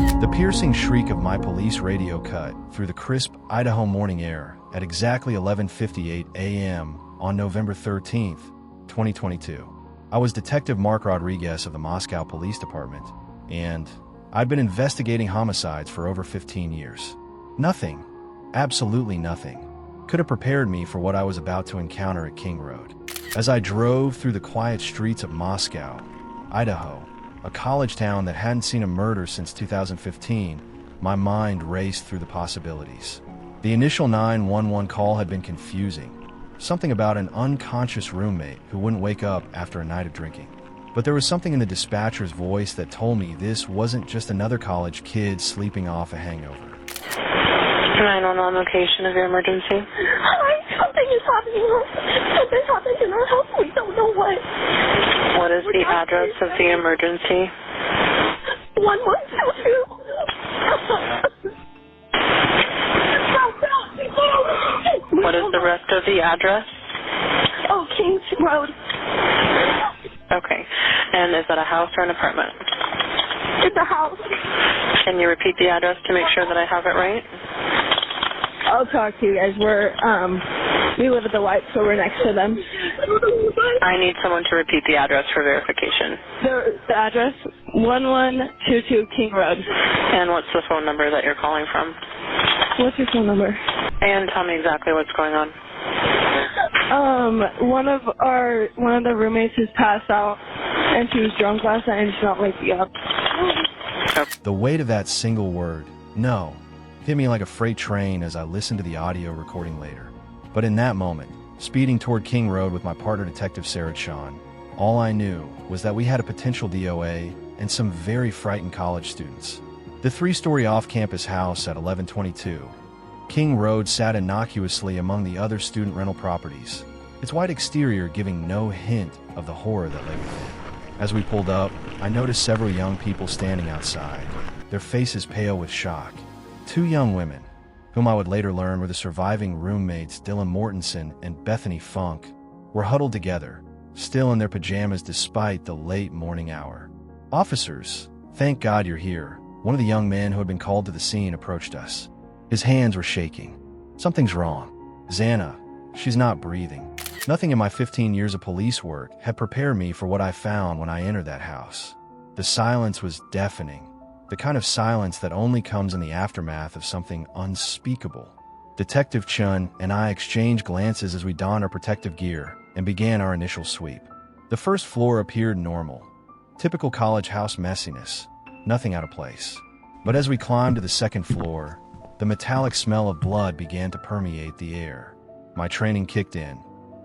The piercing shriek of my police radio cut through the crisp Idaho morning air at exactly 11:58 a.m. on November 13th, 2022. I was Detective Mark Rodriguez of the Moscow Police Department, and I'd been investigating homicides for over 15 years. Nothing, absolutely nothing, could have prepared me for what I was about to encounter at King Road. As I drove through the quiet streets of Moscow, Idaho, a college town that hadn't seen a murder since 2015, my mind raced through the possibilities. The initial 911 call had been confusing, something about an unconscious roommate who wouldn't wake up after a night of drinking. But there was something in the dispatcher's voice that told me this wasn't just another college kid sleeping off a hangover. 911 location of your emergency. Hi, something is happening. Something happened in our house. We don't know what. What is the address of the emergency? 1122. What is the rest of the address? Oh, Kings Road. Okay. And is that a house or an apartment? It's a house. Can you repeat the address to make sure that I have it right? I'll talk to you guys. We live at the White, so we're next to them. I need someone to repeat the address for verification. The address, 1122 King Road. And what's the phone number that you're calling from? What's your phone number? And tell me exactly what's going on. One of the roommates has passed out, and she was drunk last night and she's not waking up. The weight of that single word, no, hit me like a freight train as I listened to the audio recording later. But in that moment, speeding toward King Road with my partner Detective Sarah Sean, all I knew was that we had a potential DOA and some very frightened college students. The 3-story off-campus house at 1122 King Road sat innocuously among the other student rental properties, its white exterior giving no hint of the horror that lay within. As we pulled up, I noticed several young people standing outside, their faces pale with shock. 2 young women, whom I would later learn were the surviving roommates Dylan Mortensen and Bethany Funk, were huddled together, still in their pajamas despite the late morning hour. "Officers, thank God you're here," one of the young men who had been called to the scene approached us. His hands were shaking. "Something's wrong. Xana, she's not breathing." Nothing in my 15 years of police work had prepared me for what I found when I entered that house. The silence was deafening, the kind of silence that only comes in the aftermath of something unspeakable. Detective Chun and I exchanged glances as we donned our protective gear and began our initial sweep. The first floor appeared normal, typical college house messiness, nothing out of place. But as we climbed to the second floor, the metallic smell of blood began to permeate the air. My training kicked in,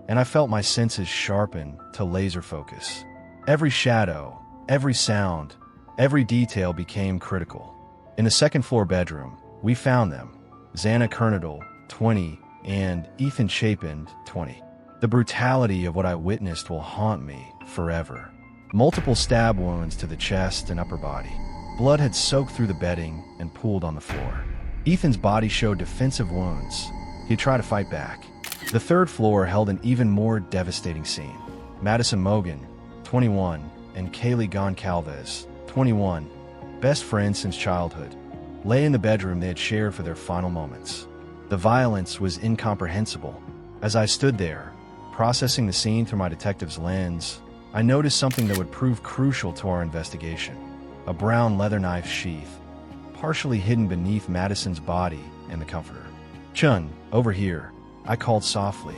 and I felt my senses sharpen to laser focus. Every shadow, every sound, every detail became critical. In the second floor bedroom, we found them, Xana Kernodle, 20, and Ethan Chapin, 20. The brutality of what I witnessed will haunt me forever. Multiple stab wounds to the chest and upper body. Blood had soaked through the bedding and pooled on the floor. Ethan's body showed defensive wounds. He tried to fight back. The third floor held an even more devastating scene. Madison Mogen, 21, and Kaylee Goncalves, 21, best friends since childhood, lay in the bedroom they had shared for their final moments. The violence was incomprehensible. As I stood there, processing the scene through my detective's lens, I noticed something that would prove crucial to our investigation. A brown leather knife sheath, partially hidden beneath Madison's body and the comforter. "Chun, over here," I called softly.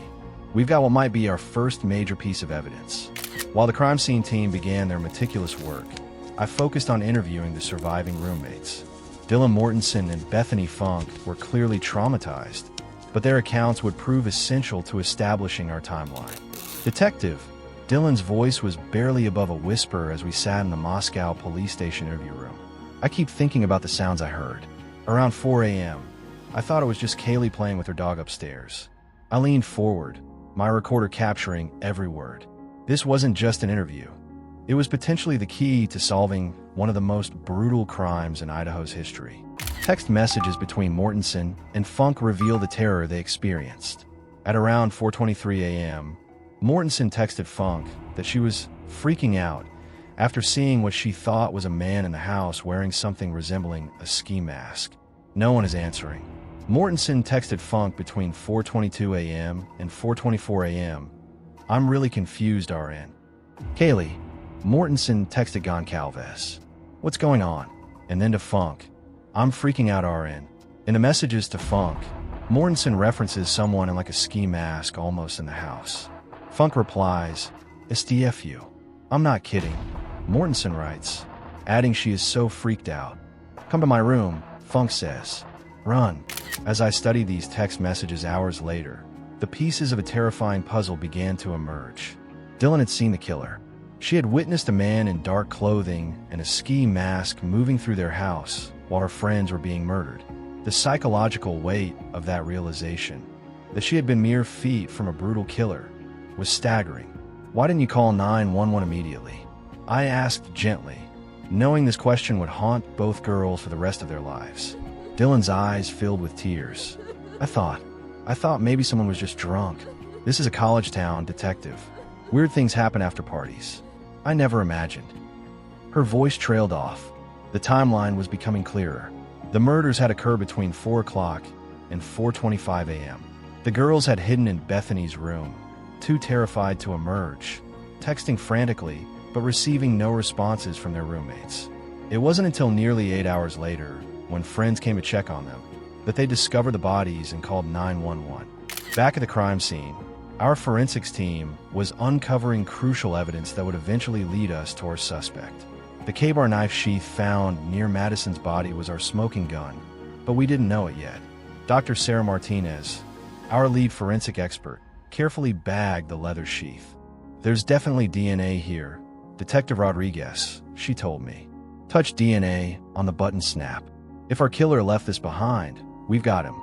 "We've got what might be our first major piece of evidence." While the crime scene team began their meticulous work, I focused on interviewing the surviving roommates. Dylan Mortensen and Bethany Funk were clearly traumatized, but their accounts would prove essential to establishing our timeline. "Detective," Dylan's voice was barely above a whisper as we sat in the Moscow police station interview room. "I keep thinking about the sounds I heard. Around 4 a.m., I thought it was just Kaylee playing with her dog upstairs." I leaned forward, my recorder capturing every word. This wasn't just an interview. It was potentially the key to solving one of the most brutal crimes in Idaho's history. Text messages between Mortensen and Funk reveal the terror they experienced. At around 4:23 a.m., Mortensen texted Funk that she was freaking out, after seeing what she thought was a man in the house wearing something resembling a ski mask. No one is answering. Mortensen texted Funk between 4:22 a.m. and 4:24 a.m. I'm really confused, RN. Kaylee, Mortensen texted Goncalves. What's going on? And then to Funk. I'm freaking out, RN. In the messages to Funk, Mortensen references someone in like a ski mask almost in the house. Funk replies, SDFU. I'm not kidding. Mortensen writes, adding she is so freaked out. Come to my room, Funk says. Run. As I studied these text messages hours later, the pieces of a terrifying puzzle began to emerge. Dylan had seen the killer. She had witnessed a man in dark clothing and a ski mask moving through their house while her friends were being murdered. The psychological weight of that realization, that she had been mere feet from a brutal killer, was staggering. Why didn't you call 911 immediately? I asked gently, knowing this question would haunt both girls for the rest of their lives. Dylan's eyes filled with tears. I thought maybe someone was just drunk. This is a college town, detective. Weird things happen after parties. I never imagined. Her voice trailed off. The timeline was becoming clearer. The murders had occurred between 4 o'clock and 4:25 a.m. The girls had hidden in Bethany's room, too terrified to emerge, texting frantically but receiving no responses from their roommates. It wasn't until nearly 8 hours later, when friends came to check on them, that they discovered the bodies and called 911. Back at the crime scene, our forensics team was uncovering crucial evidence that would eventually lead us to our suspect. The K-bar knife sheath found near Madison's body was our smoking gun, but we didn't know it yet. Dr. Sarah Martinez, our lead forensic expert, carefully bagged the leather sheath. There's definitely DNA here, Detective Rodriguez, she told me. Touch DNA on the button snap. If our killer left this behind, we've got him.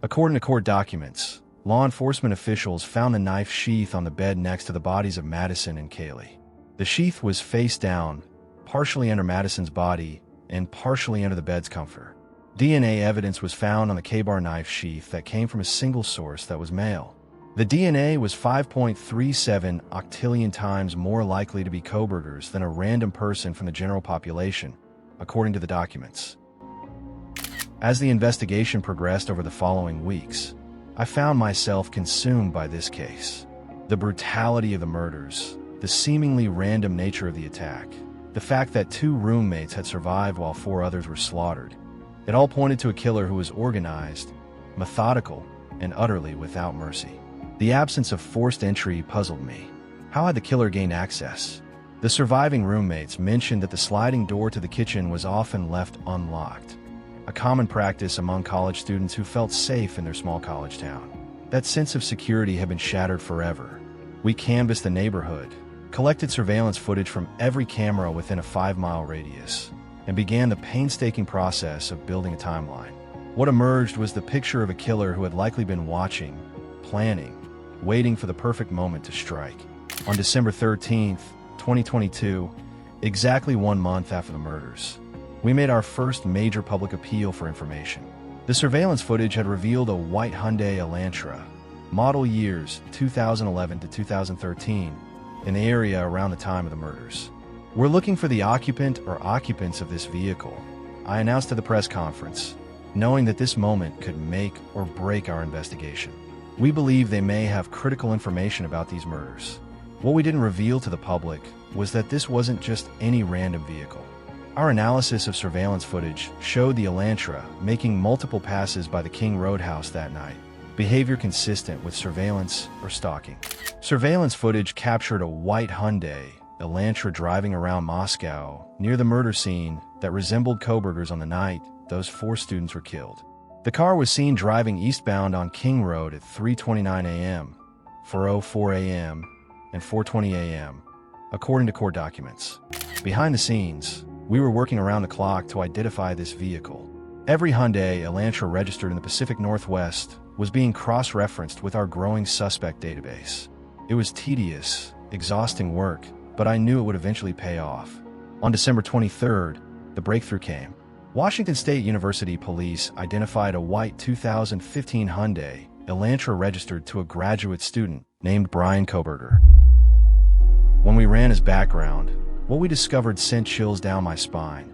According to court documents, law enforcement officials found the knife sheath on the bed next to the bodies of Madison and Kaylee. The sheath was face down, partially under Madison's body and partially under the bed's comforter. DNA evidence was found on the K-bar knife sheath that came from a single source that was male. The DNA was 5.37 octillion times more likely to be Kohberger's than a random person from the general population, according to the documents. As the investigation progressed over the following weeks, I found myself consumed by this case. The brutality of the murders, the seemingly random nature of the attack, the fact that 2 roommates had survived while 4 others were slaughtered. It all pointed to a killer who was organized, methodical, and utterly without mercy. The absence of forced entry puzzled me. How had the killer gained access? The surviving roommates mentioned that the sliding door to the kitchen was often left unlocked, a common practice among college students who felt safe in their small college town. That sense of security had been shattered forever. We canvassed the neighborhood, collected surveillance footage from every camera within a 5-mile radius, and began the painstaking process of building a timeline. What emerged was the picture of a killer who had likely been watching, planning, waiting for the perfect moment to strike. On December 13th, 2022, exactly 1 month after the murders, we made our first major public appeal for information. The surveillance footage had revealed a white Hyundai Elantra, model years 2011 to 2013, in the area around the time of the murders. We're looking for the occupant or occupants of this vehicle, I announced at the press conference, knowing that this moment could make or break our investigation. We believe they may have critical information about these murders. What we didn't reveal to the public was that this wasn't just any random vehicle. Our analysis of surveillance footage showed the Elantra making multiple passes by the King Roadhouse that night, behavior consistent with surveillance or stalking. Surveillance footage captured a white Hyundai Elantra driving around Moscow near the murder scene that resembled Kohberger's on the night those 4 students were killed. The car was seen driving eastbound on King Road at 3:29 a.m., 4:04 a.m., and 4:20 a.m., according to court documents. Behind the scenes, we were working around the clock to identify this vehicle. Every Hyundai Elantra registered in the Pacific Northwest was being cross-referenced with our growing suspect database. It was tedious, exhausting work, but I knew it would eventually pay off. On December 23rd, the breakthrough came. Washington State University police identified a white 2015 Hyundai Elantra registered to a graduate student named Bryan Kohberger. When we ran his background, What we discovered sent chills down my spine.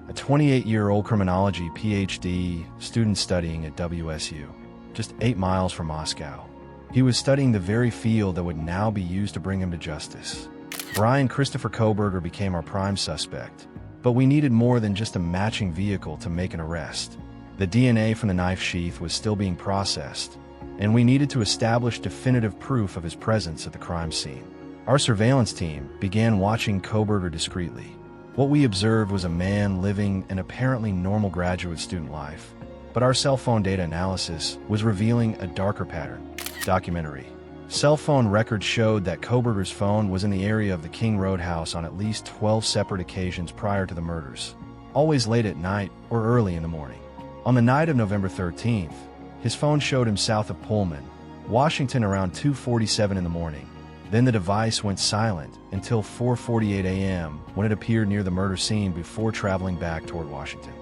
A 28-year-old criminology PhD student studying at WSU, just 8 miles from Moscow. He was studying the very field that would now be used to bring him to justice. Bryan Christopher Kohberger became our prime suspect, but we needed more than just a matching vehicle to make an arrest. The DNA from the knife sheath was still being processed, and we needed to establish definitive proof of his presence at the crime scene. Our surveillance team began watching Kohberger discreetly. What we observed was a man living an apparently normal graduate student life, but our cell phone data analysis was revealing a darker pattern. Documentary. Cell phone records showed that Kohberger's phone was in the area of the King Road house on at least 12 separate occasions prior to the murders, always late at night or early in the morning. On the night of November 13th, his phone showed him south of Pullman, Washington around 2:47 in the morning. Then the device went silent until 4:48 a.m. when it appeared near the murder scene before traveling back toward Washington.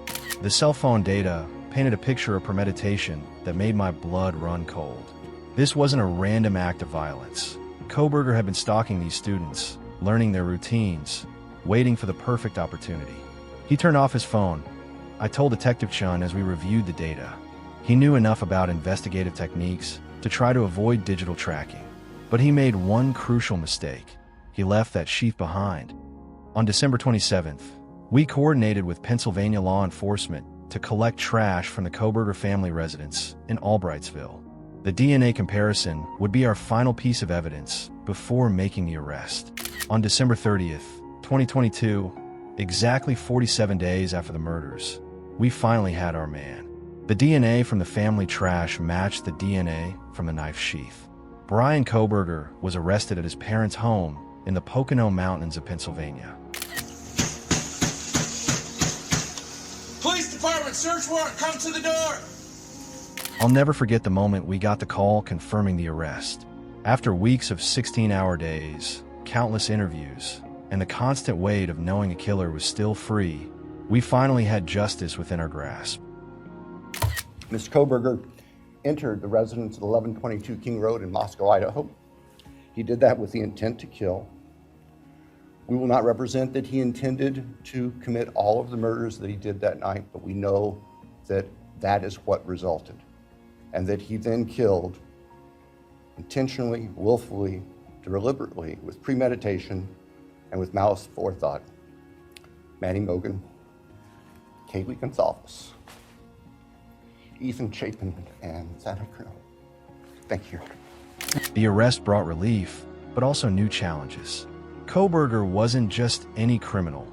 The cell phone data painted a picture of premeditation that made my blood run cold. This wasn't a random act of violence. Kohberger had been stalking these students, learning their routines, waiting for the perfect opportunity. He turned off his phone. I told Detective Chun as we reviewed the data. He knew enough about investigative techniques to try to avoid digital tracking. But he made one crucial mistake. He left that sheath behind. On December 27th, we coordinated with Pennsylvania law enforcement to collect trash from the Kohberger family residence in Albrightsville. The DNA comparison would be our final piece of evidence before making the arrest. On December 30th, 2022, exactly 47 days after the murders, we finally had our man. The DNA from the family trash matched the DNA from the knife sheath. Bryan Kohberger was arrested at his parents' home in the Pocono Mountains of Pennsylvania. Police department, search warrant, come to the door! I'll never forget the moment we got the call confirming the arrest. After weeks of 16-hour days, countless interviews, and the constant weight of knowing a killer was still free, we finally had justice within our grasp. Mr. Kohberger entered the residence at 1122 King Road in Moscow, Idaho. He did that with the intent to kill. We will not represent that he intended to commit all of the murders that he did that night, but we know that that is what resulted, and that he then killed intentionally, willfully, deliberately, with premeditation, and with malice forethought. Madison Mogen, Kaylee Goncalves, Ethan Chapin, and Xana Kernodle. Thank you. The arrest brought relief, but also new challenges. Kohberger wasn't just any criminal.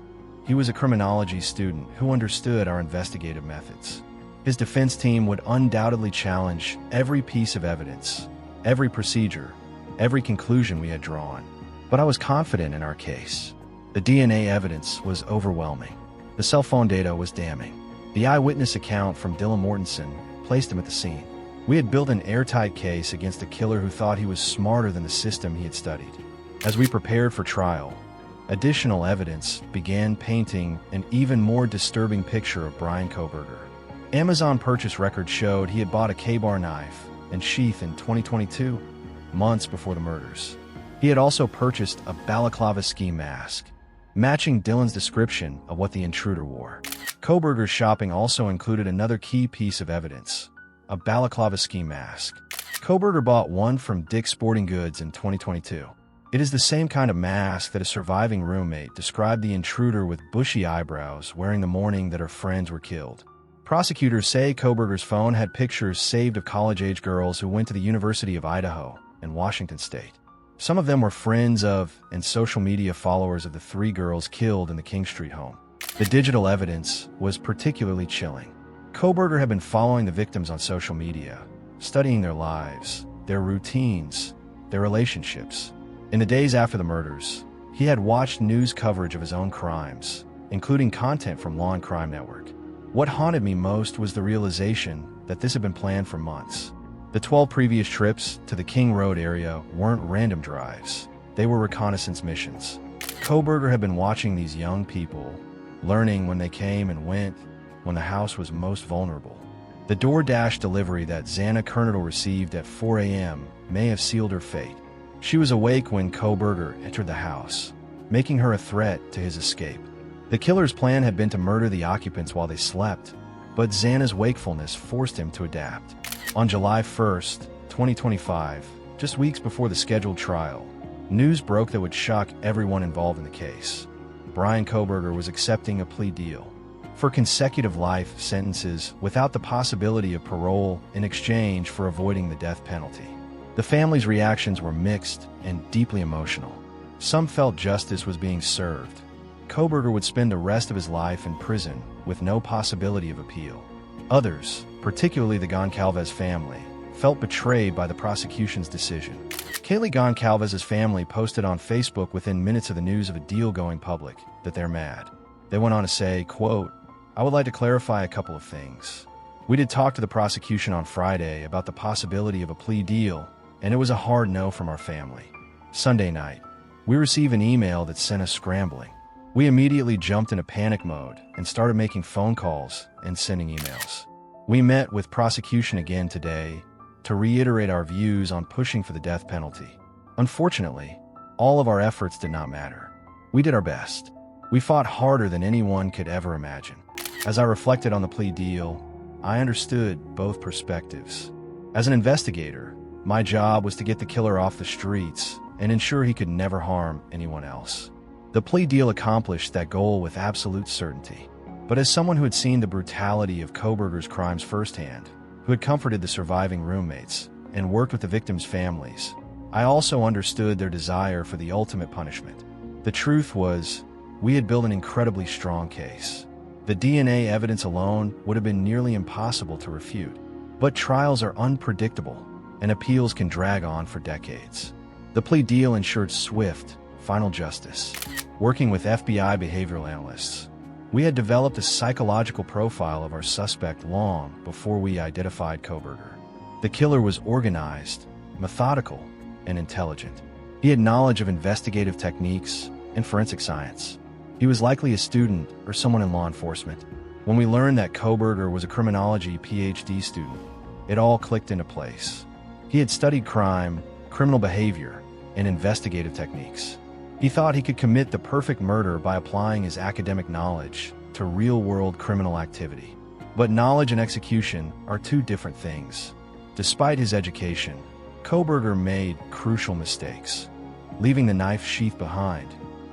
He was a criminology student who understood our investigative methods. His defense team would undoubtedly challenge every piece of evidence, every procedure, every conclusion we had drawn. But I was confident in our case. The DNA evidence was overwhelming. The cell phone data was damning. The eyewitness account from Dylan Mortensen placed him at the scene. We had built an airtight case against a killer who thought he was smarter than the system he had studied. As we prepared for trial, additional evidence began painting an even more disturbing picture of Bryan Kohberger. Amazon purchase records showed he had bought a K-bar knife and sheath in 2022, months before the murders. He had also purchased a balaclava ski mask, matching Dylan's description of what the intruder wore. Kohberger's shopping also included another key piece of evidence, a balaclava ski mask. Kohberger bought one from Dick's Sporting Goods in 2022. It is the same kind of mask that a surviving roommate described the intruder with bushy eyebrows wearing the morning that her friends were killed. Prosecutors say Kohberger's phone had pictures saved of college-age girls who went to the University of Idaho in Washington state. Some of them were friends of and social media followers of the 3 girls killed in the King Street home. The digital evidence was particularly chilling. Kohberger had been following the victims on social media, studying their lives, their routines, their relationships. In the days after the murders, he had watched news coverage of his own crimes, including content from Law and Crime Network. What haunted me most was the realization that this had been planned for months. The 12 previous trips to the King Road area weren't random drives. They were reconnaissance missions. Kohberger had been watching these young people, learning when they came and went, when the house was most vulnerable. The DoorDash delivery that Xana Kernodle received at 4 a.m. may have sealed her fate. She was awake when Kohberger entered the house, making her a threat to his escape. The killer's plan had been to murder the occupants while they slept, but Xana's wakefulness forced him to adapt. On July 1st, 2025, just weeks before the scheduled trial, news broke that would shock everyone involved in the case. Bryan Kohberger was accepting a plea deal for consecutive life sentences without the possibility of parole in exchange for avoiding the death penalty. The family's reactions were mixed and deeply emotional. Some felt justice was being served. Kohberger would spend the rest of his life in prison with no possibility of appeal. Others, particularly the Goncalves family, felt betrayed by the prosecution's decision. Kaylee Goncalves' family posted on Facebook within minutes of the news of a deal going public that they're mad. They went on to say, quote, "I would like to clarify a couple of things. We did talk to the prosecution on Friday about the possibility of a plea deal, and it was a hard no from our family. Sunday night, we received an email that sent us scrambling. We immediately jumped into panic mode and started making phone calls and sending emails. We met with prosecution again today to reiterate our views on pushing for the death penalty. Unfortunately, all of our efforts did not matter. We did our best. We fought harder than anyone could ever imagine." As I reflected on the plea deal, I understood both perspectives. As an investigator, my job was to get the killer off the streets and ensure he could never harm anyone else. The plea deal accomplished that goal with absolute certainty. But as someone who had seen the brutality of Kohberger's crimes firsthand, who had comforted the surviving roommates and worked with the victims' families, I also understood their desire for the ultimate punishment. The truth was, we had built an incredibly strong case. The DNA evidence alone would have been nearly impossible to refute. But trials are unpredictable, and appeals can drag on for decades. The plea deal ensured swift, final justice. Working with FBI behavioral analysts, we had developed a psychological profile of our suspect long before we identified Kohberger. The killer was organized, methodical, and intelligent. He had knowledge of investigative techniques and forensic science. He was likely a student or someone in law enforcement. When we learned that Kohberger was a criminology PhD student, it all clicked into place. He had studied crime, criminal behavior, and investigative techniques. He thought he could commit the perfect murder by applying his academic knowledge to real-world criminal activity. But knowledge and execution are two different things. Despite his education, Kohberger made crucial mistakes, leaving the knife sheath behind,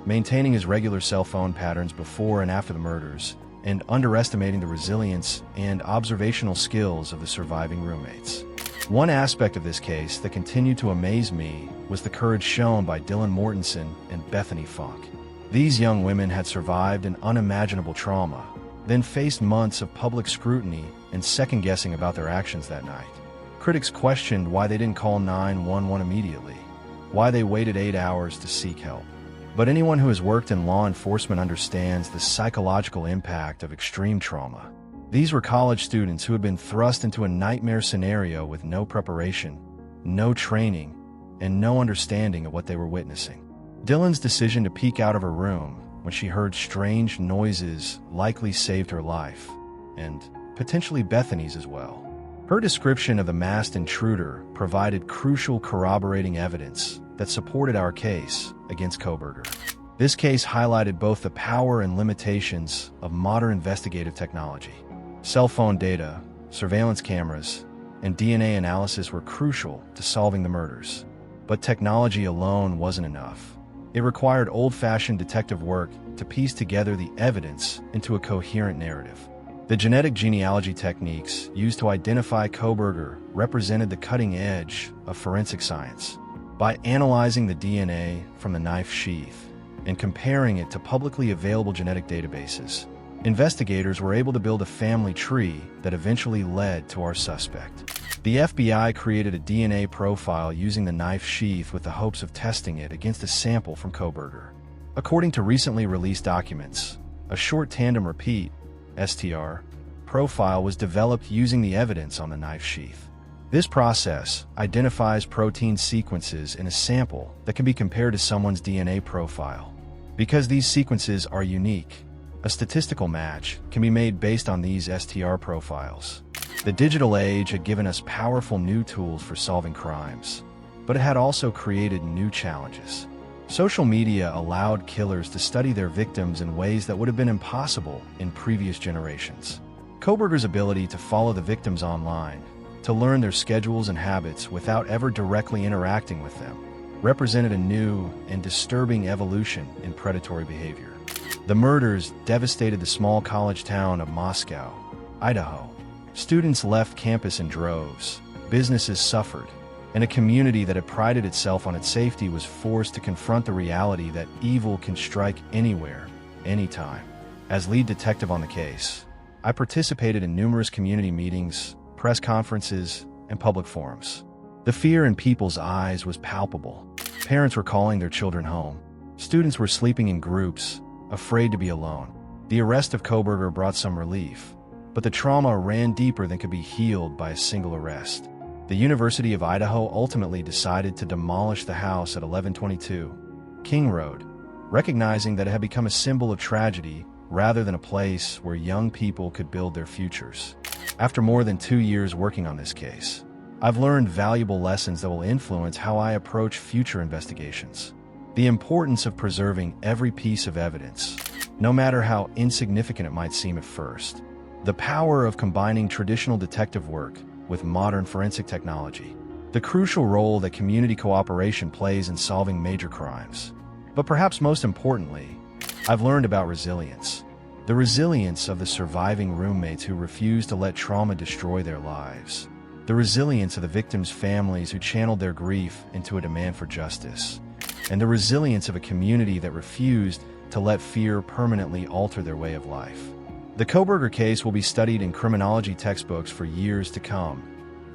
maintaining his regular cell phone patterns before and after the murders, and underestimating the resilience and observational skills of the surviving roommates. One aspect of this case that continued to amaze me was the courage shown by Dylan Mortensen and Bethany Funk. These young women had survived an unimaginable trauma, then faced months of public scrutiny and second-guessing about their actions that night. Critics questioned why they didn't call 911 immediately, why they waited 8 hours to seek help. But anyone who has worked in law enforcement understands the psychological impact of extreme trauma. These were college students who had been thrust into a nightmare scenario with no preparation, no training, and no understanding of what they were witnessing. Dylan's decision to peek out of her room when she heard strange noises likely saved her life, and potentially Bethany's as well. Her description of the masked intruder provided crucial corroborating evidence that supported our case against Kohberger. This case highlighted both the power and limitations of modern investigative technology. Cell phone data, surveillance cameras, and DNA analysis were crucial to solving the murders. But technology alone wasn't enough. It required old-fashioned detective work to piece together the evidence into a coherent narrative. The genetic genealogy techniques used to identify Kohberger represented the cutting edge of forensic science. By analyzing the DNA from the knife sheath and comparing it to publicly available genetic databases, investigators were able to build a family tree that eventually led to our suspect. The FBI created a DNA profile using the knife sheath with the hopes of testing it against a sample from Kohberger. According to recently released documents, a short tandem repeat, STR, profile was developed using the evidence on the knife sheath. This process identifies protein sequences in a sample that can be compared to someone's DNA profile. Because these sequences are unique, a statistical match can be made based on these STR profiles. The digital age had given us powerful new tools for solving crimes, but it had also created new challenges. Social media allowed killers to study their victims in ways that would have been impossible in previous generations. Kohberger's ability to follow the victims online, to learn their schedules and habits without ever directly interacting with them, represented a new and disturbing evolution in predatory behavior. The murders devastated the small college town of Moscow, Idaho. Students left campus in droves, businesses suffered, and a community that had prided itself on its safety was forced to confront the reality that evil can strike anywhere, anytime. As lead detective on the case, I participated in numerous community meetings, press conferences, and public forums. The fear in people's eyes was palpable. Parents were calling their children home. Students were sleeping in groups, afraid to be alone. The arrest of Kohberger brought some relief, but the trauma ran deeper than could be healed by a single arrest. The University of Idaho ultimately decided to demolish the house at 1122 King Road, recognizing that it had become a symbol of tragedy rather than a place where young people could build their futures. After more than 2 years working on this case, I've learned valuable lessons that will influence how I approach future investigations. The importance of preserving every piece of evidence, no matter how insignificant it might seem at first. The power of combining traditional detective work with modern forensic technology. The crucial role that community cooperation plays in solving major crimes. But perhaps most importantly, I've learned about resilience. The resilience of the surviving roommates who refused to let trauma destroy their lives. The resilience of the victims' families who channeled their grief into a demand for justice. And the resilience of a community that refused to let fear permanently alter their way of life. The Kohberger case will be studied in criminology textbooks for years to come,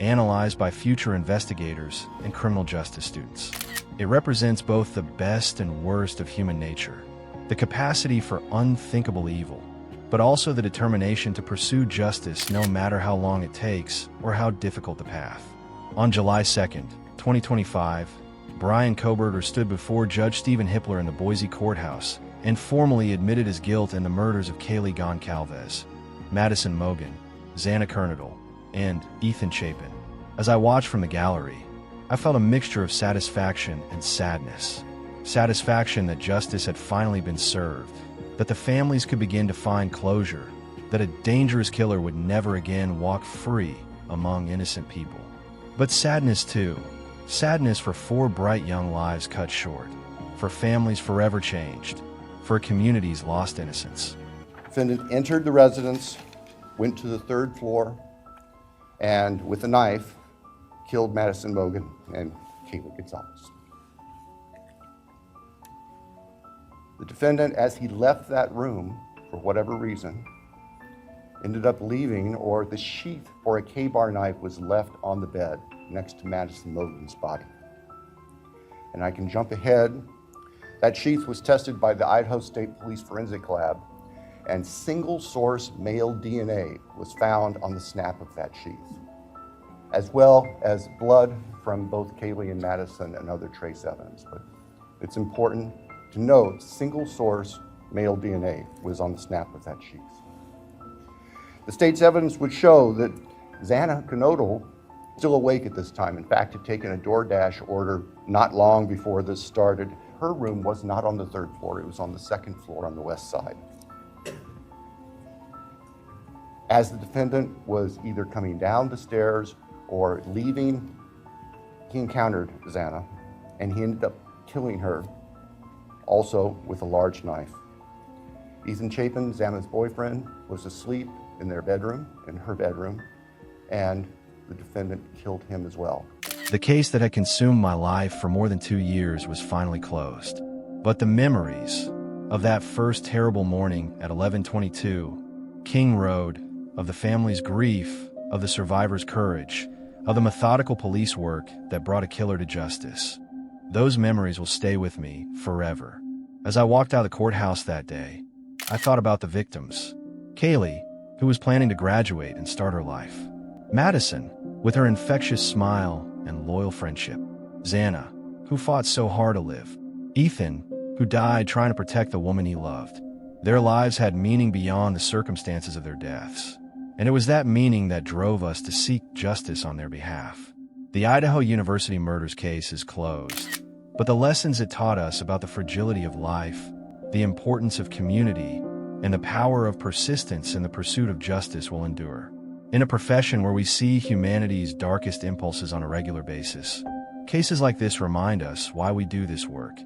analyzed by future investigators and criminal justice students. It represents both the best and worst of human nature, the capacity for unthinkable evil, but also the determination to pursue justice no matter how long it takes or how difficult the path. On July 2nd, 2025, Bryan Kohberger stood before Judge Stephen Hippler in the Boise courthouse and formally admitted his guilt in the murders of Kaylee Goncalves, Madison Mogen, Xana Kernodle, and Ethan Chapin. As I watched from the gallery, I felt a mixture of satisfaction and sadness. Satisfaction that justice had finally been served, that the families could begin to find closure, that a dangerous killer would never again walk free among innocent people. But sadness too. Sadness for 4 bright young lives cut short, for families forever changed, for a community's lost innocence. Defendant entered the residence, went to the 3rd floor, and with a knife, killed Madison Mogen and Kaylee Goncalves. The defendant, as he left that room, for whatever reason, ended up leaving, or the sheath for a K-bar knife was left on the bed next to Madison Mogen's body. And I can jump ahead. That sheath was tested by the Idaho State Police Forensic Lab, and single source male DNA was found on the snap of that sheath, as well as blood from both Kaylee and Madison and other trace evidence. But it's important to note, single source male DNA was on the snap of that sheath. The state's evidence would show that Xana Kernodle, still awake at this time, in fact, had taken a DoorDash order not long before this started. Her room was not on the 3rd floor, it was on the 2nd floor on the west side. As the defendant was either coming down the stairs or leaving, he encountered Xana, and he ended up killing her, also with a large knife. Ethan Chapin, Xana's boyfriend, was asleep in their bedroom, in her bedroom, and the defendant killed him as well. The case that had consumed my life for more than 2 years was finally closed. But the memories of that first terrible morning at 1122 King Road, of the family's grief, of the survivor's courage, of the methodical police work that brought a killer to justice, those memories will stay with me forever. As I walked out of the courthouse that day, I thought about the victims. Kaylee, who was planning to graduate and start her life. Madison, with her infectious smile and loyal friendship. Xana, who fought so hard to live. Ethan, who died trying to protect the woman he loved. Their lives had meaning beyond the circumstances of their deaths. And it was that meaning that drove us to seek justice on their behalf. The Idaho University murders case is closed, but the lessons it taught us about the fragility of life, the importance of community, and the power of persistence in the pursuit of justice will endure. In a profession where we see humanity's darkest impulses on a regular basis, cases like this remind us why we do this work.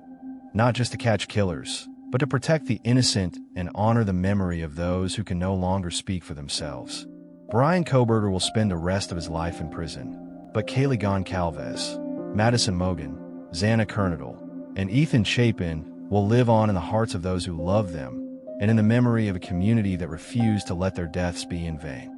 Not just to catch killers, but to protect the innocent and honor the memory of those who can no longer speak for themselves. Bryan Kohberger will spend the rest of his life in prison, but Kaylee Goncalves, Madison Mogen, Xana Kernodle, and Ethan Chapin will live on in the hearts of those who love them and in the memory of a community that refused to let their deaths be in vain.